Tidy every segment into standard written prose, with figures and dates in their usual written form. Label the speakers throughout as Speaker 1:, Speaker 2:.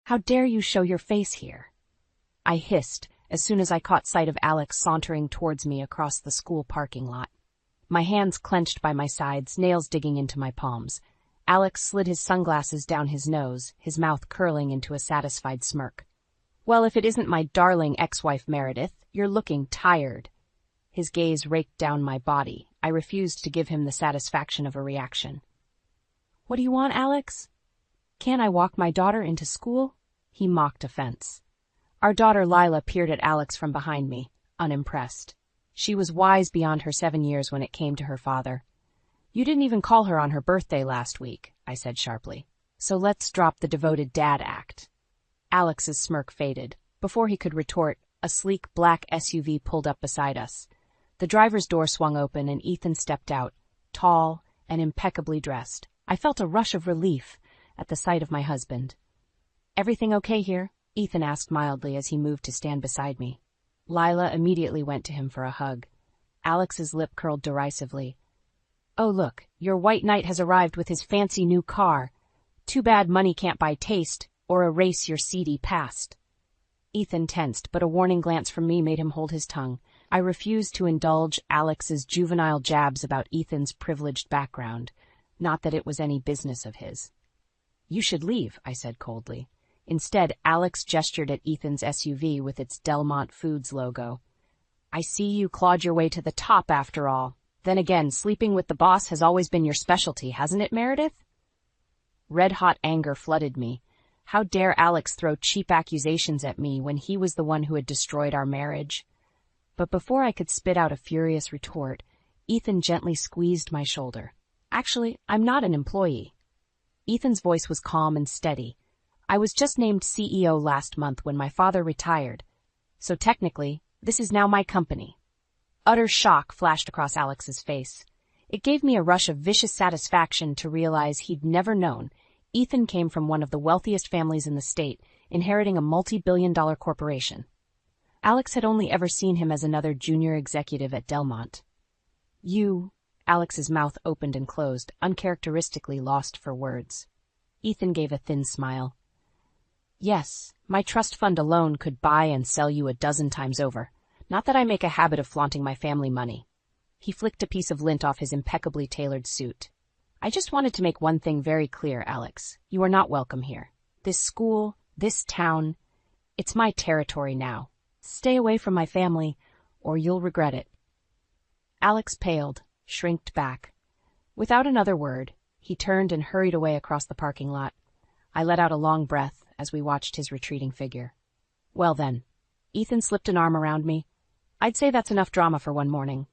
Speaker 1: How dare you show your face here? I hissed as soon as I caught sight of Alex sauntering towards me across the school parking lot. My hands clenched by my sides, nails digging into my palms. Alex slid his sunglasses down his nose, his mouth curling into a satisfied smirk. Well, if it isn't my darling ex-wife Meredith, you're looking tired. His gaze raked down my body. I refused to give him the satisfaction of a reaction. What do you want, Alex? Can't I walk my daughter into school? He mocked offense. Our daughter Lila peered at Alex from behind me, unimpressed. She was wise beyond her 7 years when it came to her father. You didn't even call her on her birthday last week, I said sharply. So let's drop the devoted dad act. Alex's smirk faded. Before he could retort, a sleek black SUV pulled up beside us. The driver's door swung open and Ethan stepped out, tall and impeccably dressed. I felt a rush of relief at the sight of my husband. Everything okay here? Ethan asked mildly as he moved to stand beside me. Lila immediately went to him for a hug. Alex's lip curled derisively. Oh, look, your white knight has arrived with his fancy new car. Too bad money can't buy taste or erase your seedy past. Ethan tensed, but a warning glance from me made him hold his tongue. I refused to indulge Alex's juvenile jabs about Ethan's privileged background, not that it was any business of his. You should leave, I said coldly. Instead, Alex gestured at Ethan's SUV with its Delmont Foods logo. I see you clawed your way to the top after all. Then again, sleeping with the boss has always been your specialty, hasn't it, Meredith? Red-hot anger flooded me. How dare Alex throw cheap accusations at me when he was the one who had destroyed our marriage? But before I could spit out a furious retort, Ethan gently squeezed my shoulder. Actually, I'm not an employee. Ethan's voice was calm and steady. I was just named CEO last month when my father retired, so technically, this is now my company. Utter shock flashed across Alex's face. It gave me a rush of vicious satisfaction to realize he'd never known. Ethan came from one of the wealthiest families in the state, inheriting a multi-billion-dollar corporation. Alex had only ever seen him as another junior executive at Delmont. Alex's mouth opened and closed, uncharacteristically lost for words. Ethan gave a thin smile. Yes, my trust fund alone could buy and sell you a dozen times over. Not that I make a habit of flaunting my family money. He flicked a piece of lint off his impeccably tailored suit. I just wanted to make one thing very clear, Alex. You are not welcome here. This school, this town, it's my territory now. Stay away from my family, or you'll regret it. Alex paled, shrinked back. Without another word, he turned and hurried away across the parking lot. I let out a long breath as we watched his retreating figure. Well then, Ethan slipped an arm around me. I'd say that's enough drama for one morning.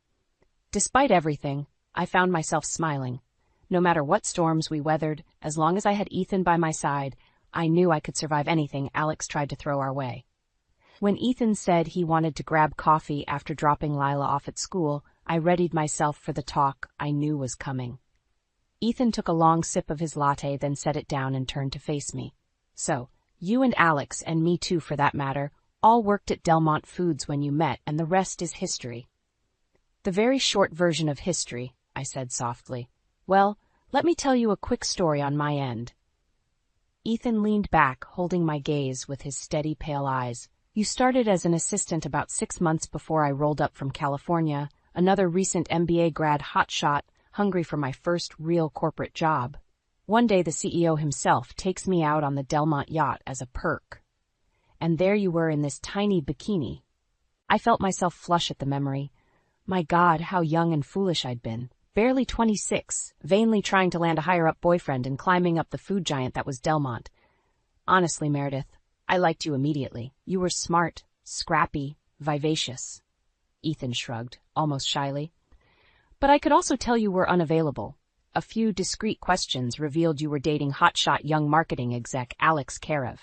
Speaker 1: Despite everything, I found myself smiling. No matter what storms we weathered, as long as I had Ethan by my side, I knew I could survive anything Alex tried to throw our way. When Ethan said he wanted to grab coffee after dropping Lila off at school, I readied myself for the talk I knew was coming. Ethan took a long sip of his latte, then set it down and turned to face me. So, you and Alex, and me too for that matter, all worked at Delmont Foods when you met, and the rest is history. The very short version of history, I said softly. Well, let me tell you a quick story on my end. Ethan leaned back, holding my gaze with his steady, pale eyes. You started as an assistant about 6 months before I rolled up from California, another recent MBA grad hotshot, hungry for my first real corporate job. One day the CEO himself takes me out on the Delmont yacht as a perk. And there you were in this tiny bikini. I felt myself flush at the memory. My God, how young and foolish I'd been. Barely 26, vainly trying to land a higher-up boyfriend and climbing up the food giant that was Delmont. Honestly, Meredith, I liked you immediately. You were smart, scrappy, vivacious. Ethan shrugged, almost shyly. But I could also tell you were unavailable. A few discreet questions revealed you were dating hotshot young marketing exec Alex Karev.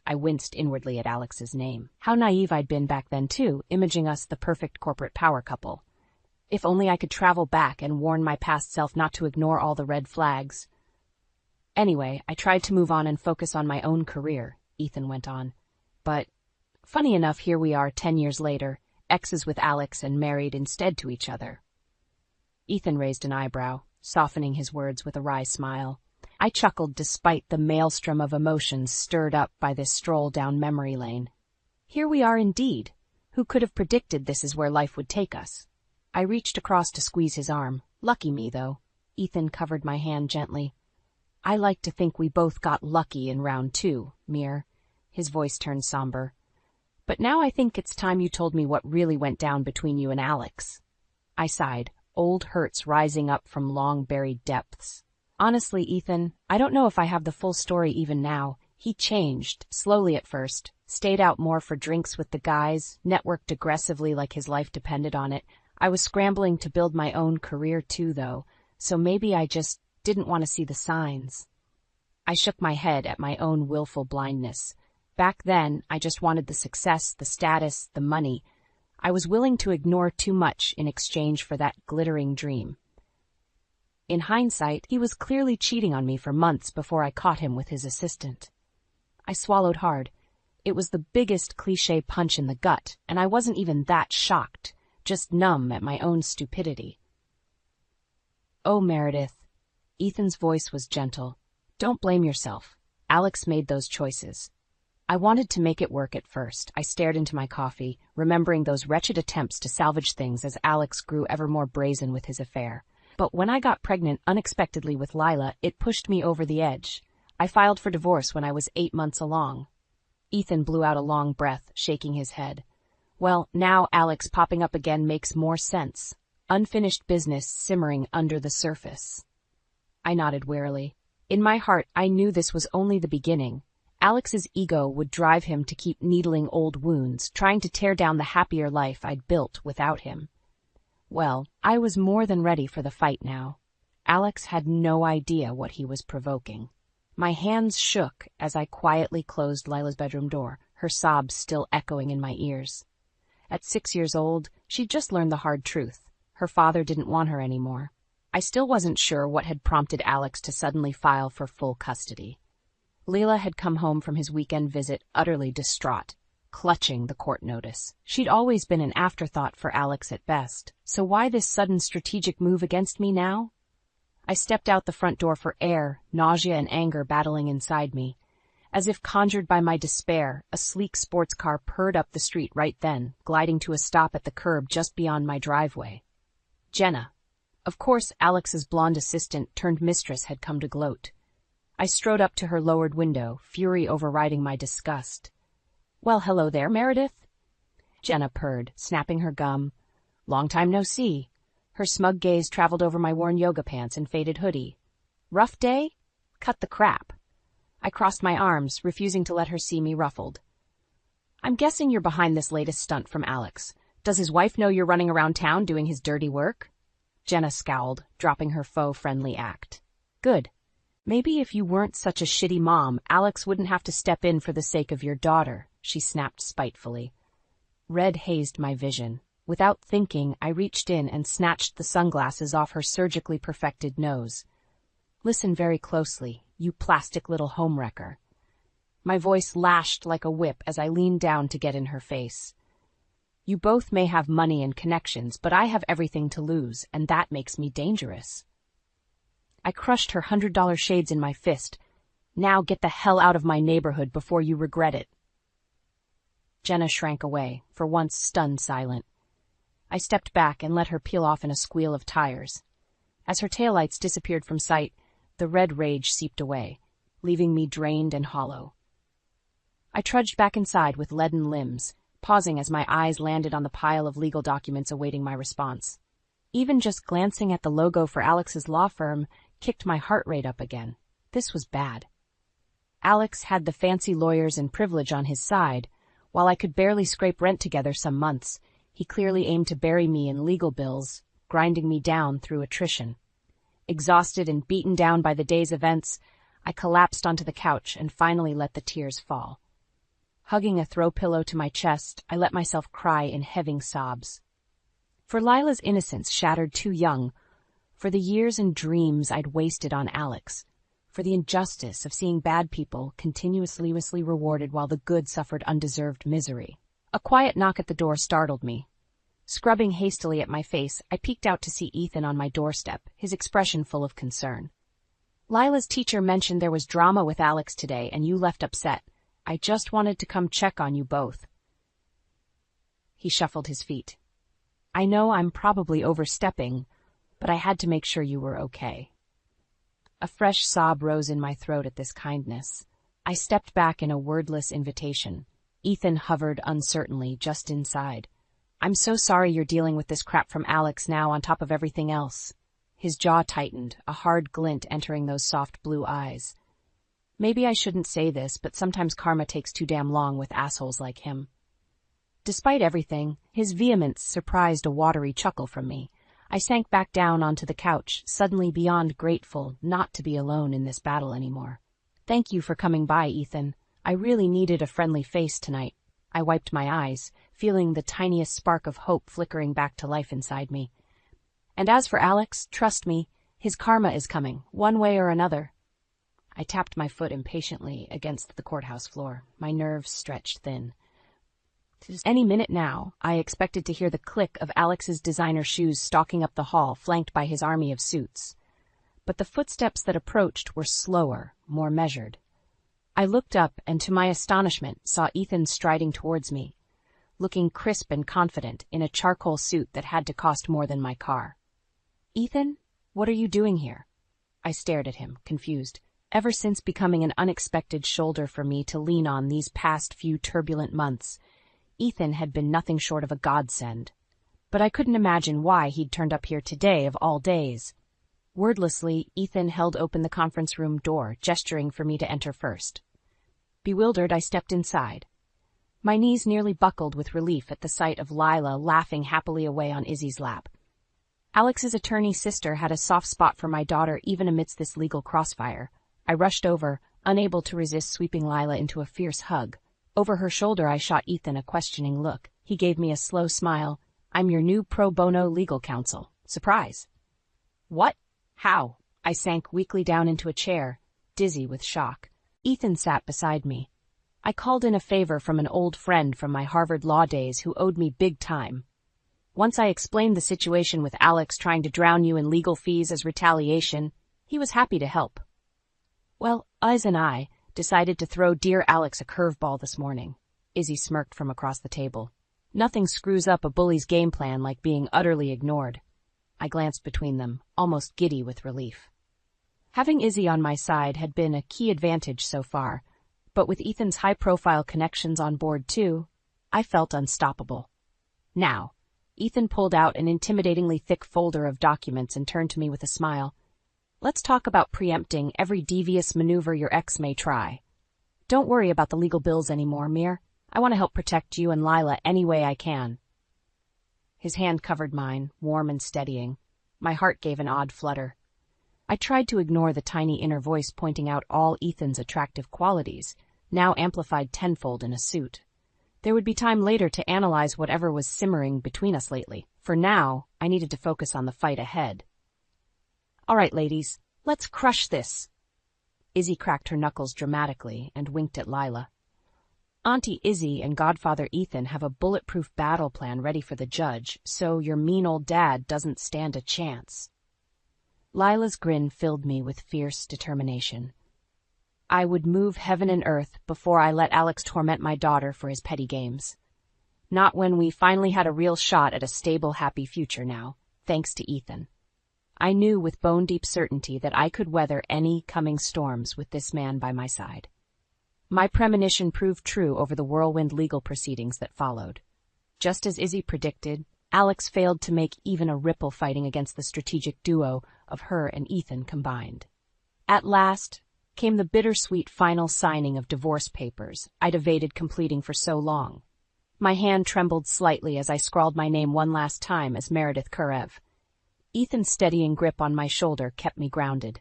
Speaker 1: I winced inwardly at Alex's name. How naive I'd been back then, too, imaging us the perfect corporate power couple. If only I could travel back and warn my past self not to ignore all the red flags. Anyway, I tried to move on and focus on my own career, Ethan went on. But, funny enough, here we are 10 years later, exes with Alex and married instead to each other. Ethan raised an eyebrow, softening his words with a wry smile. I chuckled despite the maelstrom of emotions stirred up by this stroll down memory lane. Here we are indeed. Who could have predicted this is where life would take us? I reached across to squeeze his arm. Lucky me, though. Ethan covered my hand gently. I like to think we both got lucky in round 2, Mir. His voice turned somber. But now I think it's time you told me what really went down between you and Alex. I sighed, old hurts rising up from long-buried depths. Honestly, Ethan, I don't know if I have the full story even now. He changed, slowly at first, stayed out more for drinks with the guys, networked aggressively like his life depended on it. I was scrambling to build my own career too, though, so maybe I just didn't want to see the signs. I shook my head at my own willful blindness. Back then, I just wanted the success, the status, the money. I was willing to ignore too much in exchange for that glittering dream. In hindsight, he was clearly cheating on me for months before I caught him with his assistant. I swallowed hard. It was the biggest cliché punch in the gut, and I wasn't even that shocked, just numb at my own stupidity. Oh, Meredith. Ethan's voice was gentle. Don't blame yourself. Alex made those choices. I wanted to make it work at first. I stared into my coffee, remembering those wretched attempts to salvage things as Alex grew ever more brazen with his affair. But when I got pregnant unexpectedly with Lila, it pushed me over the edge. I filed for divorce when I was 8 months along. Ethan blew out a long breath, shaking his head. Well, now Alex popping up again makes more sense. Unfinished business simmering under the surface. I nodded wearily. In my heart, I knew this was only the beginning. Alex's ego would drive him to keep needling old wounds, trying to tear down the happier life I'd built without him. Well, I was more than ready for the fight now. Alex had no idea what he was provoking. My hands shook as I quietly closed Lila's bedroom door, her sobs still echoing in my ears. At 6 years old, she'd just learned the hard truth. Her father didn't want her anymore. I still wasn't sure what had prompted Alex to suddenly file for full custody. Leela had come home from his weekend visit utterly distraught, clutching the court notice. She'd always been an afterthought for Alex at best, so why this sudden strategic move against me now? I stepped out the front door for air, nausea and anger battling inside me. As if conjured by my despair, a sleek sports car purred up the street right then, gliding to a stop at the curb just beyond my driveway. Jenna. Of course, Alex's blonde assistant turned mistress had come to gloat. I strode up to her lowered window, fury overriding my disgust. Well, hello there, Meredith. Jenna purred, snapping her gum. Long time no see. Her smug gaze traveled over my worn yoga pants and faded hoodie. Rough day? Cut the crap. I crossed my arms, refusing to let her see me ruffled. I'm guessing you're behind this latest stunt from Alex. Does his wife know you're running around town doing his dirty work? Jenna scowled, dropping her faux-friendly act. Good. Maybe if you weren't such a shitty mom, Alex wouldn't have to step in for the sake of your daughter, she snapped spitefully. Red hazed my vision. Without thinking, I reached in and snatched the sunglasses off her surgically perfected nose. Listen very closely, you plastic little homewrecker. My voice lashed like a whip as I leaned down to get in her face. You both may have money and connections, but I have everything to lose, and that makes me dangerous. I crushed her $100 shades in my fist. Now get the hell out of my neighborhood before you regret it. Jenna shrank away, for once stunned silent. I stepped back and let her peel off in a squeal of tires. As her taillights disappeared from sight, the red rage seeped away, leaving me drained and hollow. I trudged back inside with leaden limbs, pausing as my eyes landed on the pile of legal documents awaiting my response. Even just glancing at the logo for Alex's law firm kicked my heart rate up again. This was bad. Alex had the fancy lawyers and privilege on his side. While I could barely scrape rent together some months, he clearly aimed to bury me in legal bills, grinding me down through attrition. Exhausted and beaten down by the day's events, I collapsed onto the couch and finally let the tears fall. Hugging a throw pillow to my chest, I let myself cry in heaving sobs. For Lila's innocence shattered too young, for the years and dreams I'd wasted on Alex, for the injustice of seeing bad people continuously rewarded while the good suffered undeserved misery. A quiet knock at the door startled me. Scrubbing hastily at my face, I peeked out to see Ethan on my doorstep, his expression full of concern. Lila's teacher mentioned there was drama with Alex today and you left upset. I just wanted to come check on you both. He shuffled his feet. I know I'm probably overstepping, but I had to make sure you were okay. A fresh sob rose in my throat at this kindness. I stepped back in a wordless invitation. Ethan hovered uncertainly just inside. I'm so sorry you're dealing with this crap from Alex now on top of everything else. His jaw tightened, a hard glint entering those soft blue eyes. Maybe I shouldn't say this, but sometimes karma takes too damn long with assholes like him. Despite everything, his vehemence surprised a watery chuckle from me. I sank back down onto the couch, suddenly beyond grateful not to be alone in this battle anymore. Thank you for coming by, Ethan. I really needed a friendly face tonight. I wiped my eyes, feeling the tiniest spark of hope flickering back to life inside me. And as for Alex, trust me, his karma is coming, one way or another. I tapped my foot impatiently against the courthouse floor, my nerves stretched thin. Any minute now, I expected to hear the click of Alex's designer shoes stalking up the hall, flanked by his army of suits. But the footsteps that approached were slower, more measured. I looked up and, to my astonishment, saw Ethan striding towards me, looking crisp and confident in a charcoal suit that had to cost more than my car. Ethan, what are you doing here? I stared at him, confused. Ever since becoming an unexpected shoulder for me to lean on these past few turbulent months, Ethan had been nothing short of a godsend. But I couldn't imagine why he'd turned up here today of all days. Wordlessly, Ethan held open the conference room door, gesturing for me to enter first. Bewildered, I stepped inside. My knees nearly buckled with relief at the sight of Lila laughing happily away on Izzy's lap. Alex's attorney sister had a soft spot for my daughter even amidst this legal crossfire. I rushed over, unable to resist sweeping Lila into a fierce hug. Over her shoulder I shot Ethan a questioning look. He gave me a slow smile. I'm your new pro bono legal counsel. Surprise. What? How? I sank weakly down into a chair, dizzy with shock. Ethan sat beside me. I called in a favor from an old friend from my Harvard law days who owed me big time. Once I explained the situation with Alex trying to drown you in legal fees as retaliation, he was happy to help. Well, Iz and I decided to throw dear Alex a curveball this morning. Izzy smirked from across the table. Nothing screws up a bully's game plan like being utterly ignored. I glanced between them, almost giddy with relief. Having Izzy on my side had been a key advantage so far, but with Ethan's high-profile connections on board too, I felt unstoppable. Now, Ethan pulled out an intimidatingly thick folder of documents and turned to me with a smile. Let's talk about preempting every devious maneuver your ex may try. Don't worry about the legal bills anymore, Mir. I want to help protect you and Lila any way I can. His hand covered mine, warm and steadying. My heart gave an odd flutter. I tried to ignore the tiny inner voice pointing out all Ethan's attractive qualities, now amplified tenfold in a suit. There would be time later to analyze whatever was simmering between us lately. For now, I needed to focus on the fight ahead. All right, ladies, let's crush this. Izzy cracked her knuckles dramatically and winked at Lila. Auntie Izzy and Godfather Ethan have a bulletproof battle plan ready for the judge, so your mean old dad doesn't stand a chance. Lila's grin filled me with fierce determination. I would move heaven and earth before I let Alex torment my daughter for his petty games. Not when we finally had a real shot at a stable, happy future now, thanks to Ethan. I knew with bone-deep certainty that I could weather any coming storms with this man by my side. My premonition proved true over the whirlwind legal proceedings that followed. Just as Izzy predicted, Alex failed to make even a ripple fighting against the strategic duo of her and Ethan combined. At last came the bittersweet final signing of divorce papers I'd evaded completing for so long. My hand trembled slightly as I scrawled my name one last time as Meredith Kurev. Ethan's steadying grip on my shoulder kept me grounded.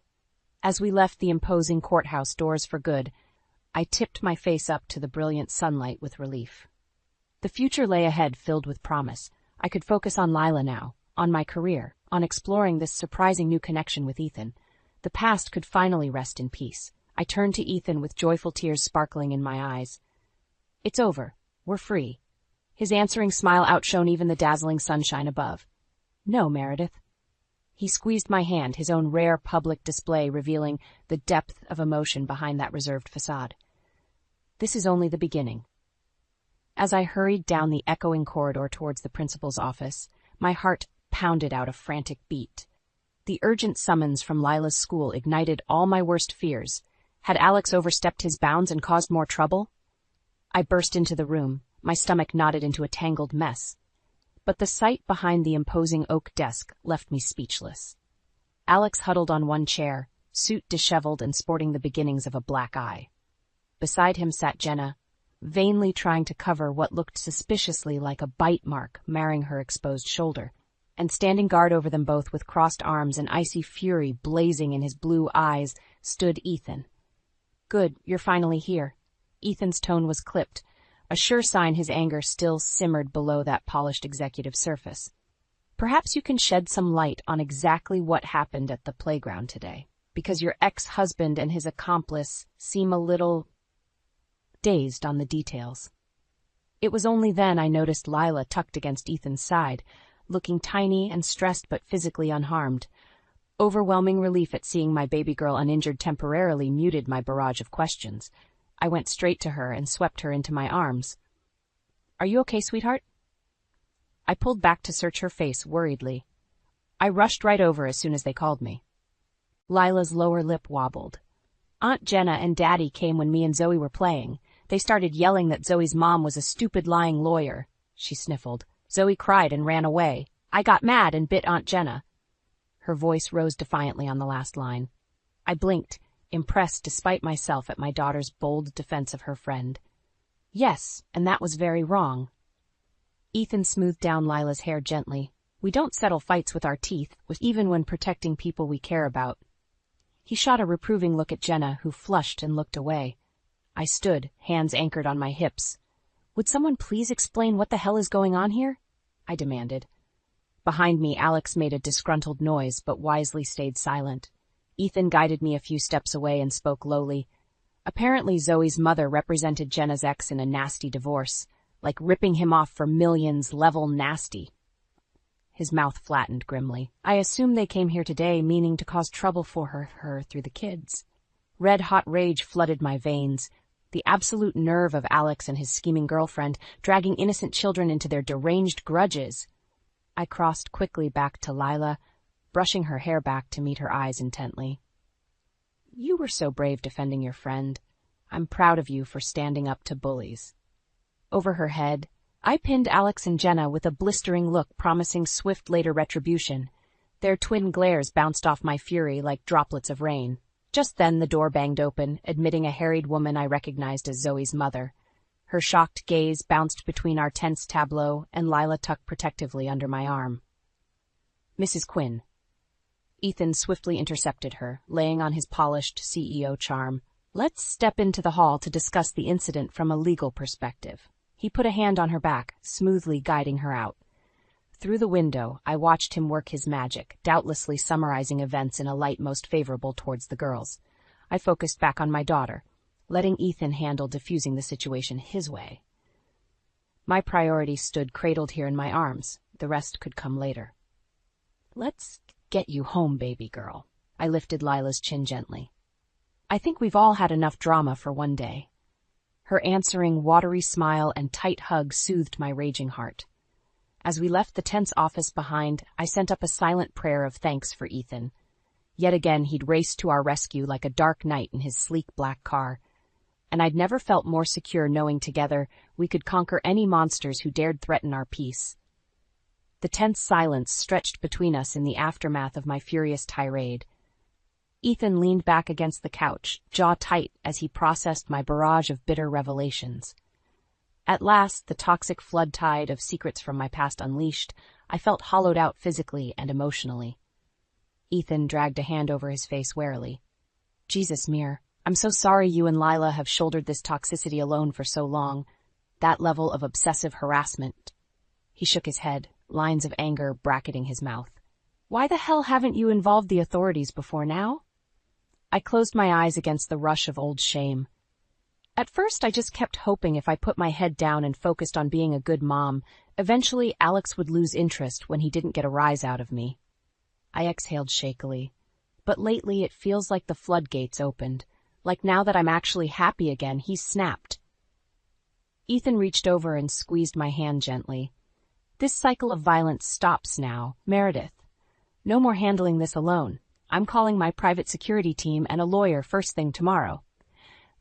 Speaker 1: As we left the imposing courthouse doors for good, I tipped my face up to the brilliant sunlight with relief. The future lay ahead filled with promise. I could focus on Lila now, on my career, on exploring this surprising new connection with Ethan. The past could finally rest in peace. I turned to Ethan with joyful tears sparkling in my eyes. It's over. We're free. His answering smile outshone even the dazzling sunshine above. No, Meredith. He squeezed my hand, his own rare public display revealing the depth of emotion behind that reserved facade. This is only the beginning. As I hurried down the echoing corridor towards the principal's office, my heart pounded out a frantic beat. The urgent summons from Lila's school ignited all my worst fears. Had Alex overstepped his bounds and caused more trouble? I burst into the room, my stomach knotted into a tangled mess. But the sight behind the imposing oak desk left me speechless. Alex huddled on one chair, suit disheveled and sporting the beginnings of a black eye. Beside him sat Jenna, vainly trying to cover what looked suspiciously like a bite mark marring her exposed shoulder, and standing guard over them both with crossed arms and icy fury blazing in his blue eyes stood Ethan. "Good, you're finally here." Ethan's tone was clipped, a sure sign his anger still simmered below that polished executive surface. "Perhaps you can shed some light on exactly what happened at the playground today, because your ex-husband and his accomplice seem a little dazed on the details." It was only then I noticed Lila tucked against Ethan's side, looking tiny and stressed but physically unharmed. Overwhelming relief at seeing my baby girl uninjured temporarily muted my barrage of questions. I went straight to her and swept her into my arms. "Are you okay, sweetheart?" I pulled back to search her face worriedly. I rushed right over as soon as they called me. Lila's lower lip wobbled. "Aunt Jenna and Daddy came when me and Zoe were playing. They started yelling that Zoe's mom was a stupid lying lawyer," she sniffled. "Zoe cried and ran away. I got mad and bit Aunt Jenna." Her voice rose defiantly on the last line. I blinked, impressed despite myself at my daughter's bold defense of her friend. "Yes, and that was very wrong." Ethan smoothed down Lila's hair gently. "We don't settle fights with our teeth, even when protecting people we care about." He shot a reproving look at Jenna, who flushed and looked away. I stood, hands anchored on my hips. "Would someone please explain what the hell is going on here?" I demanded. Behind me, Alex made a disgruntled noise, but wisely stayed silent. Ethan guided me a few steps away and spoke lowly. Apparently Zoe's mother represented Jenna's ex in a nasty divorce, like ripping him off for millions level nasty. His mouth flattened grimly. "I assume they came here today meaning to cause trouble for her through the kids." Red-hot rage flooded my veins. The absolute nerve of Alex and his scheming girlfriend, dragging innocent children into their deranged grudges. I crossed quickly back to Lila, brushing her hair back to meet her eyes intently. "You were so brave defending your friend. I'm proud of you for standing up to bullies." Over her head, I pinned Alex and Jenna with a blistering look promising swift later retribution. Their twin glares bounced off my fury like droplets of rain. Just then the door banged open, admitting a harried woman I recognized as Zoe's mother. Her shocked gaze bounced between our tense tableau and Lila tucked protectively under my arm. "Mrs. Quinn." Ethan swiftly intercepted her, laying on his polished CEO charm. "Let's step into the hall to discuss the incident from a legal perspective." He put a hand on her back, smoothly guiding her out. Through the window, I watched him work his magic, doubtlessly summarizing events in a light most favorable towards the girls. I focused back on my daughter, letting Ethan handle diffusing the situation his way. My priority stood cradled here in my arms. The rest could come later. "Let's get you home, baby girl." I lifted Lila's chin gently. "I think we've all had enough drama for one day." Her answering watery smile and tight hug soothed my raging heart. As we left the tense office behind, I sent up a silent prayer of thanks for Ethan. Yet again he'd raced to our rescue like a dark knight in his sleek black car. And I'd never felt more secure knowing together we could conquer any monsters who dared threaten our peace. The tense silence stretched between us in the aftermath of my furious tirade. Ethan leaned back against the couch, jaw tight as he processed my barrage of bitter revelations. At last, the toxic flood tide of secrets from my past unleashed, I felt hollowed out physically and emotionally. Ethan dragged a hand over his face warily. "Jesus, Mir, I'm so sorry you and Lila have shouldered this toxicity alone for so long. That level of obsessive harassment." He shook his head, lines of anger bracketing his mouth. "Why the hell haven't you involved the authorities before now?" I closed my eyes against the rush of old shame. At first, I just kept hoping if I put my head down and focused on being a good mom, eventually Alex would lose interest when he didn't get a rise out of me. I exhaled shakily. But lately it feels like the floodgates opened. Like now that I'm actually happy again, he's snapped. Ethan reached over and squeezed my hand gently. This cycle of violence stops now, Meredith. No more handling this alone. I'm calling my private security team and a lawyer first thing tomorrow.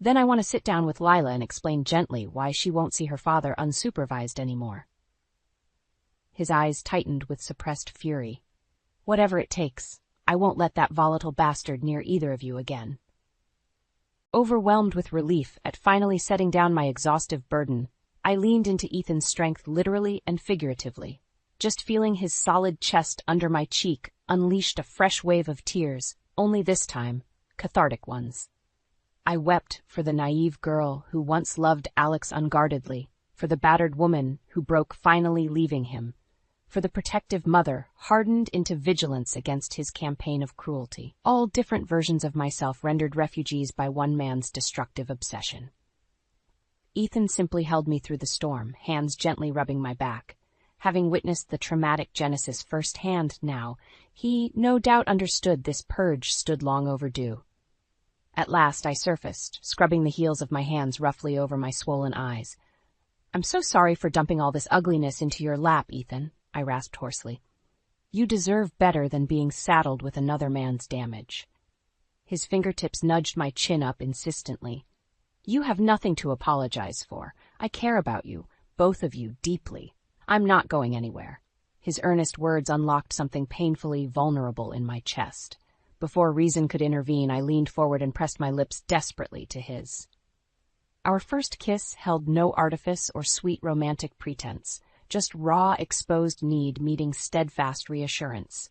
Speaker 1: Then I want to sit down with Lila and explain gently why she won't see her father unsupervised anymore. His eyes tightened with suppressed fury. Whatever it takes, I won't let that volatile bastard near either of you again. Overwhelmed with relief at finally setting down my exhaustive burden, I leaned into Ethan's strength literally and figuratively. Just feeling his solid chest under my cheek unleashed a fresh wave of tears, only this time, cathartic ones. I wept for the naive girl who once loved Alex unguardedly, for the battered woman who broke finally leaving him, for the protective mother hardened into vigilance against his campaign of cruelty. All different versions of myself rendered refugees by one man's destructive obsession. Ethan simply held me through the storm, hands gently rubbing my back. Having witnessed the traumatic genesis firsthand now, he no doubt understood this purge stood long overdue. At last I surfaced, scrubbing the heels of my hands roughly over my swollen eyes. "I'm so sorry for dumping all this ugliness into your lap, Ethan," I rasped hoarsely. "You deserve better than being saddled with another man's damage." His fingertips nudged my chin up insistently. "You have nothing to apologize for. I care about you, both of you, deeply. I'm not going anywhere." His earnest words unlocked something painfully vulnerable in my chest. Before reason could intervene, I leaned forward and pressed my lips desperately to his. Our first kiss held no artifice or sweet romantic pretense, just raw, exposed need meeting steadfast reassurance.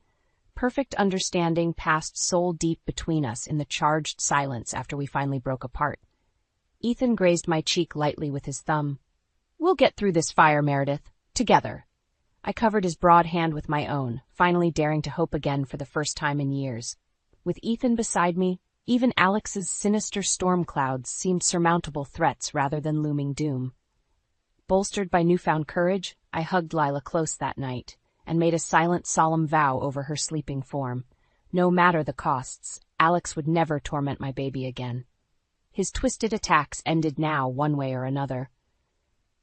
Speaker 1: Perfect understanding passed soul-deep between us in the charged silence after we finally broke apart. Ethan grazed my cheek lightly with his thumb. "We'll get through this fire, Meredith. Together." I covered his broad hand with my own, finally daring to hope again for the first time in years. With Ethan beside me, even Alex's sinister storm clouds seemed surmountable threats rather than looming doom. Bolstered by newfound courage, I hugged Lila close that night and made a silent, solemn vow over her sleeping form. No matter the costs, Alex would never torment my baby again. His twisted attacks ended now, one way or another.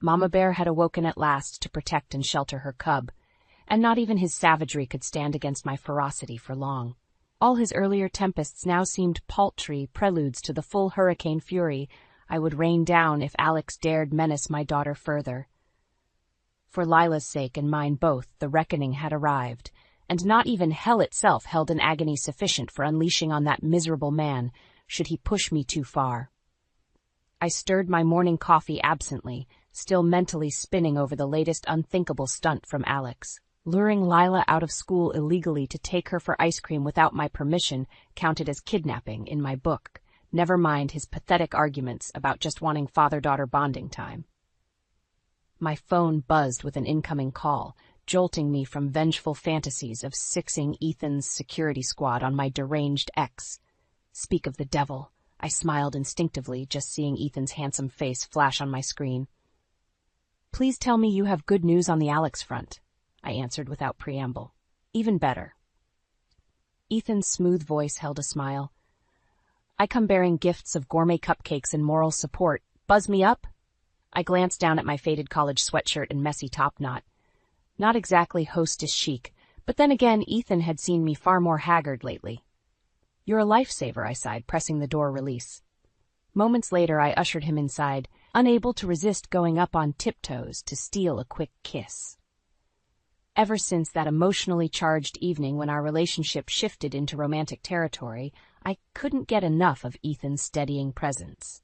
Speaker 1: Mama Bear had awoken at last to protect and shelter her cub, and not even his savagery could stand against my ferocity for long. All his earlier tempests now seemed paltry preludes to the full hurricane fury I would rain down if Alex dared menace my daughter further. For Lila's sake and mine both, the reckoning had arrived, and not even hell itself held an agony sufficient for unleashing on that miserable man, should he push me too far. I stirred my morning coffee absently, still mentally spinning over the latest unthinkable stunt from Alex. Luring Lila out of school illegally to take her for ice cream without my permission counted as kidnapping in my book, never mind his pathetic arguments about just wanting father-daughter bonding time. My phone buzzed with an incoming call, jolting me from vengeful fantasies of sixing Ethan's security squad on my deranged ex. Speak of the devil, I smiled instinctively just seeing Ethan's handsome face flash on my screen. "Please tell me you have good news on the Alex front," I answered without preamble. "Even better." Ethan's smooth voice held a smile. "I come bearing gifts of gourmet cupcakes and moral support. Buzz me up?" I glanced down at my faded college sweatshirt and messy topknot. Not exactly hostess chic, but then again Ethan had seen me far more haggard lately. "You're a lifesaver," I sighed, pressing the door release. Moments later I ushered him inside, unable to resist going up on tiptoes to steal a quick kiss. Ever since that emotionally charged evening when our relationship shifted into romantic territory, I couldn't get enough of Ethan's steadying presence.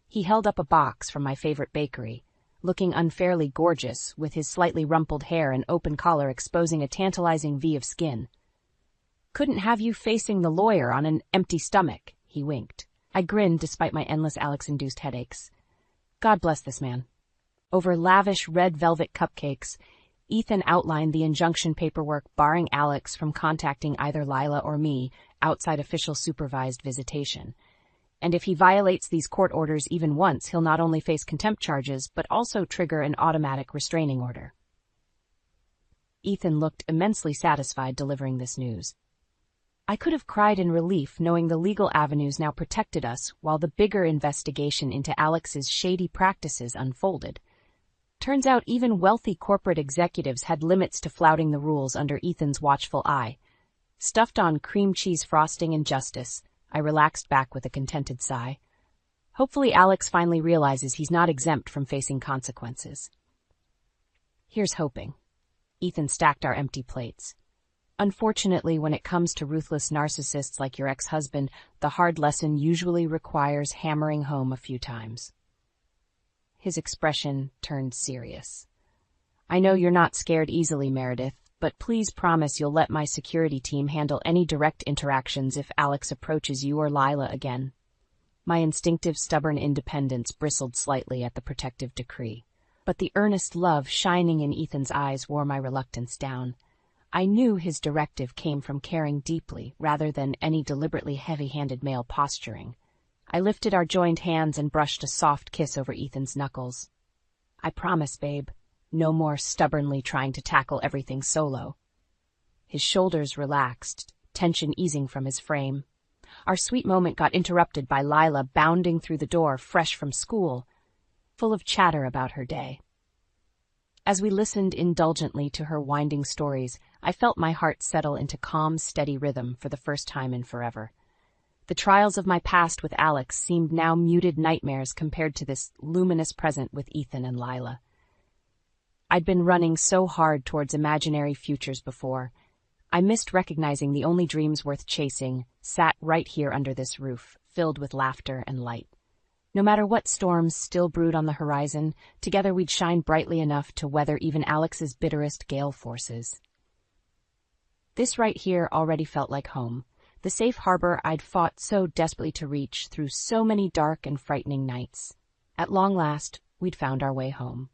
Speaker 1: He held up a box from my favorite bakery, looking unfairly gorgeous, with his slightly rumpled hair and open collar exposing a tantalizing V of skin. "Couldn't have you facing the lawyer on an empty stomach," he winked. I grinned despite my endless Alex-induced headaches. God bless this man. Over lavish red velvet cupcakes, Ethan outlined the injunction paperwork barring Alex from contacting either Lila or me outside official supervised visitation. And if he violates these court orders even once, he'll not only face contempt charges, but also trigger an automatic restraining order. Ethan looked immensely satisfied delivering this news. I could have cried in relief knowing the legal avenues now protected us while the bigger investigation into Alex's shady practices unfolded. Turns out even wealthy corporate executives had limits to flouting the rules under Ethan's watchful eye. Stuffed on cream cheese frosting and justice, I relaxed back with a contented sigh. Hopefully Alex finally realizes he's not exempt from facing consequences. Here's hoping. Ethan stacked our empty plates. Unfortunately, when it comes to ruthless narcissists like your ex-husband, the hard lesson usually requires hammering home a few times. His expression turned serious. I know you're not scared easily, Meredith, but please promise you'll let my security team handle any direct interactions if Alex approaches you or Lila again. My instinctive, stubborn independence bristled slightly at the protective decree, but the earnest love shining in Ethan's eyes wore my reluctance down. I knew his directive came from caring deeply rather than any deliberately heavy-handed male posturing. I lifted our joined hands and brushed a soft kiss over Ethan's knuckles. I promise, babe, no more stubbornly trying to tackle everything solo. His shoulders relaxed, tension easing from his frame. Our sweet moment got interrupted by Lila bounding through the door fresh from school, full of chatter about her day. As we listened indulgently to her winding stories, I felt my heart settle into calm, steady rhythm for the first time in forever. The trials of my past with Alex seemed now muted nightmares compared to this luminous present with Ethan and Lila. I'd been running so hard towards imaginary futures before. I missed recognizing the only dreams worth chasing sat right here under this roof, filled with laughter and light. No matter what storms still brewed on the horizon, together we'd shine brightly enough to weather even Alex's bitterest gale forces. This right here already felt like home, the safe harbor I'd fought so desperately to reach through so many dark and frightening nights. At long last, we'd found our way home.